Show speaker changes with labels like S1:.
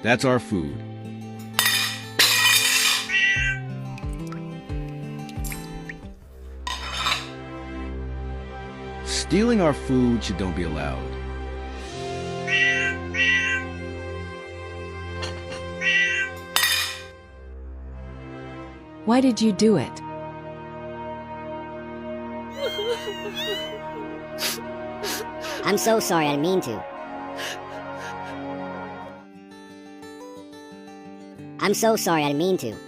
S1: That's our food. Stealing our food don't be allowed.
S2: Why did you do it?
S3: I'm so sorry, I didn't mean to. I'm so sorry, I didn't mean to.